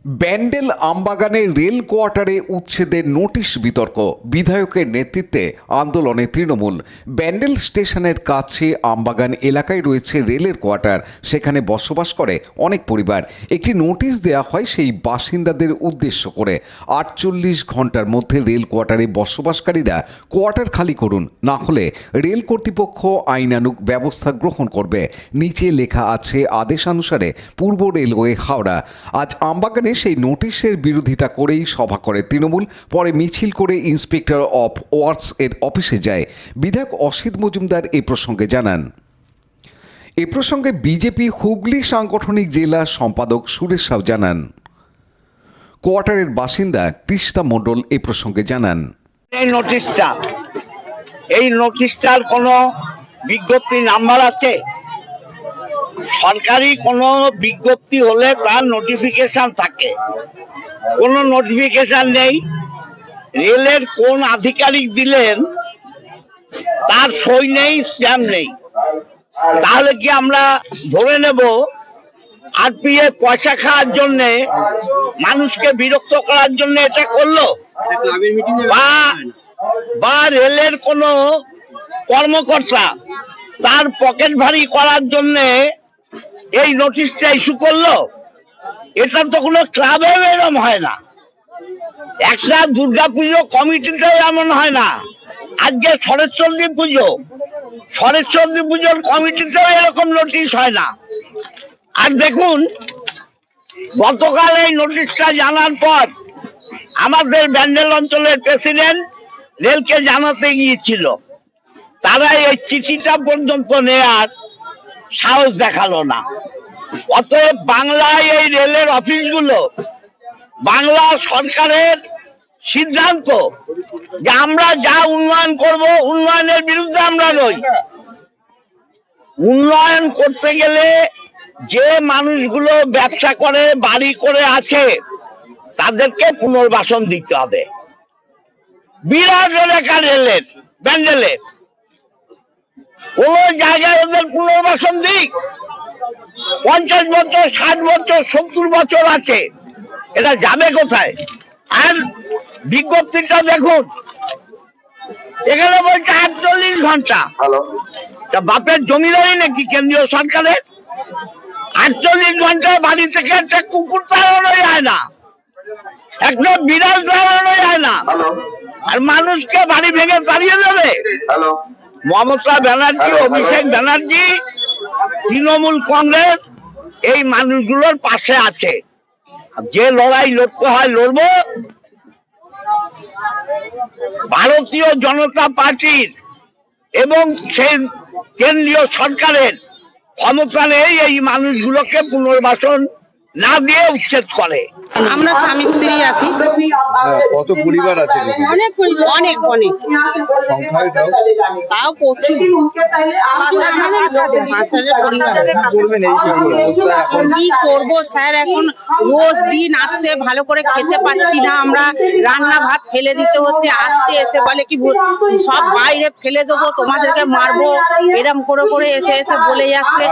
Bandel আমবাগানে rail কোয়ার্টারে উচ্ছেদের notice বিতর্ক, বিধায়কের নেতৃত্বে আন্দোলনে তৃণমূল। ব্যান্ডেল স্টেশনের কাছে আমবাগান এলাকায় রয়েছে রেলের কোয়ার্টার, সেখানে বসবাস করে অনেক পরিবার। একটি নোটিশ দেওয়া হয় সেই বাসিন্দাদের উদ্দেশ্য করে, 48 ঘন্টার মধ্যে রেল কোয়ার্টারে বসবাসকারীরা কোয়ার্টার খালি করুন, না হলে রেল কর্তৃপক্ষ আইনানুগ ব্যবস্থা গ্রহণ করবে। নিচে লেখা আছে আদেশানুসারে পূর্ব রেলওয়ে হাওড়া। আজ আমবাগানে সেই নোটিশের বিরোধিতা করেই সভা করে তৃণমূল, পরে মিছিল করে ইন্সপেক্টর অফ ওয়ার্কস এর অফিসে যায়। বিধায়ক অসিত মজুমদার এ প্রসঙ্গে জানান। এ প্রসঙ্গে বিজেপি হুগলি সাংগঠনিক জেলা সম্পাদক সুরেশ সাউ জানান। কোয়ার্টারের বাসিন্দা কৃষ্ণা মণ্ডল এ প্রসঙ্গে জানান। এই নোটিশটার কোনো বিজ্ঞপ্তি নাম্বার আছে? সরকারি কোনো বিজ্ঞপ্তি হলে তার নোটিফিকেশন থাকে, কোনো নোটিফিকেশন নেই। রেলের কোন আধিকারিক দিলেন তার সই নেই, স্ট্যাম্প নেই। তাহলে কি আমরা ধরে নেব আরপিএ পয়সা খাওয়ার জন্য, মানুষকে বিরক্ত করার জন্য এটা করলো? বা রেলের কোনো কর্মকর্তা তার পকেট ভারী করার জন্য এই নোটিশটা ইস্যু করলো? এটা তো কোনো ক্লাবে এরকম হয় না, একটা দুর্গাপুজো কমিটিতেও এমন হয় না। আজকে শরৎচন্দ্রী পুজোর কমিটিতেও এরকম নোটিশ হয় না। আর দেখুন, গতকাল এই নোটিশটা জানার পর আমাদের ব্যান্ডেল অঞ্চলের প্রেসিডেন্ট রেলকে জানাতে গিয়েছিল, তারা এই চিঠিটা পর্যন্ত নেয়ার সাহস দেখালো না। অতএব বাংলায় এই রেলের অফিসগুলো, বাংলা সরকারের সিদ্ধান্ত যে আমরা যা উন্নয়ন করব, উন্নয়নের বিরুদ্ধে আমরা নই। উন্নয়ন করতে গেলে যে মানুষগুলো ব্যবসা করে, বাড়ি করে আছে, তাদেরকে পুনর্বাসন দিতে হবে। বিরাট এলাকা রেলের, ব্যান্ডেলের কোন জায়গায় ওদের পুনর্বাসন দিক। 50 বছর, 60 বছর, 70 বছর আছে, এটা যাবে কোথায়? আর বিজ্ঞপ্তিটা দেখুন, এখানে বলছে 48 ঘন্টা। বাপের জমিদারি নাকি কেন্দ্রীয় সরকারের? 48 ঘন্টায় বাড়ি থেকে একটা কুকুর তাড়ানো যায় না, একটা বিড়াল তাড়ানো যায় না, আর মানুষকে বাড়ি ভেঙে তাড়িয়ে দেবে? মমতা ব্যানার্জি, অভিষেক ব্যানার্জি, তৃণমূল কংগ্রেস এই মানুষগুলোর পাশে আছে। যে লড়াই লড়তে হয় লড়বো। ভারতীয় জনতা পার্টির এবং সেই কেন্দ্রীয় সরকারের ক্ষমতা নেই এই মানুষগুলোকে পুনর্বাসন না দিয়ে উচ্ছেদ করে। আমরা স্বামী স্ত্রী আছি। কত পরিবার আছে? অনেক পরিবার, অনেক অনেক সংখ্যায় তাও প্রচুর। 5,000 পরিবার। কি করবো স্যার, এখন রোজ দিন আসছে, ভালো করে খেতে পাচ্ছি না আমরা, রান্না ভাত ফেলে দিতে হচ্ছে। আসছে, এসে বলে কি সব বাইরে ফেলে দেবো, তোমাদেরকে মারবো, এরম করে করে এসে এসে বলে যাচ্ছে।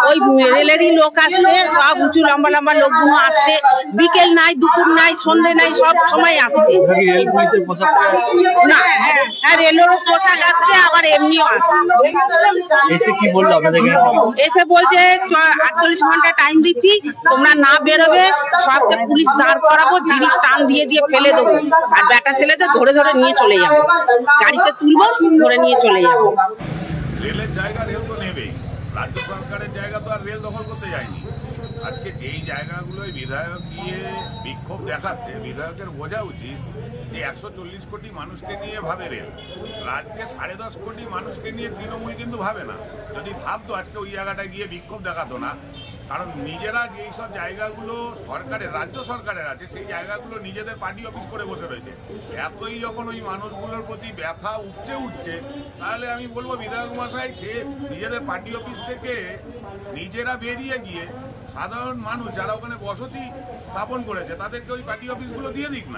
ওই রেলেরই লোক আসছে, সব উঁচু লম্বা লম্বা লোকগুলো আসছে। বিকেল নাই, দুপুর নাই, সন্ধ্যে নাই, সব সময় আসছে। না, হ্যাঁ, রেলেরও পোশাক আসছে, আবার এমনিও আসছে। এসে বলছে 48 ঘন্টা টাইম দিচ্ছি, তোমরা না বেরোবে সবকে পুলিশ দাঁড় করাবো, জিনিস টান দিয়ে দিয়ে ফেলে দেবো, আর বেটা ছেলেকে ধরে ধরে নিয়ে চলে যাবো, গাড়িতে তুলবো, ধরে নিয়ে চলে যাবো। রেলের জায়গা রেল তো নেবেই, রাজ্য সরকারের জায়গা তো আর রেল দখল করতে যায়নি। আজকে যেই জায়গাগুলোয় বিধায়ক গিয়ে বিক্ষোভ দেখাচ্ছে, বিধায়কের বোঝা উচিত যে 140 কোটি মানুষকে নিয়ে ভাবে রেল, রাজ্যে 10.5 কোটি মানুষকে নিয়ে তৃণমূল কিন্তু ভাবে না। যদি ভাবতো আজকে ওই জায়গাটায় গিয়ে বিক্ষোভ দেখাতো না, কারণ নিজেরা যেই সব জায়গাগুলো সরকারের, রাজ্য সরকারের আছে, সেই জায়গাগুলো নিজেদের পার্টি অফিস করে বসে রয়েছে। এতই যখন ওই মানুষগুলোর প্রতি ব্যথা উঠছে, তাহলে আমি বলবো বিধায়ক মশাই, সে নিজেদের পার্টি অফিস থেকে নিজেরা বেরিয়ে গিয়ে সাধারণ মানুষ যারা ওখানে বসতি স্থাপন করেছে তাদেরকে ওই পার্টি অফিসগুলো দিয়ে দিক না।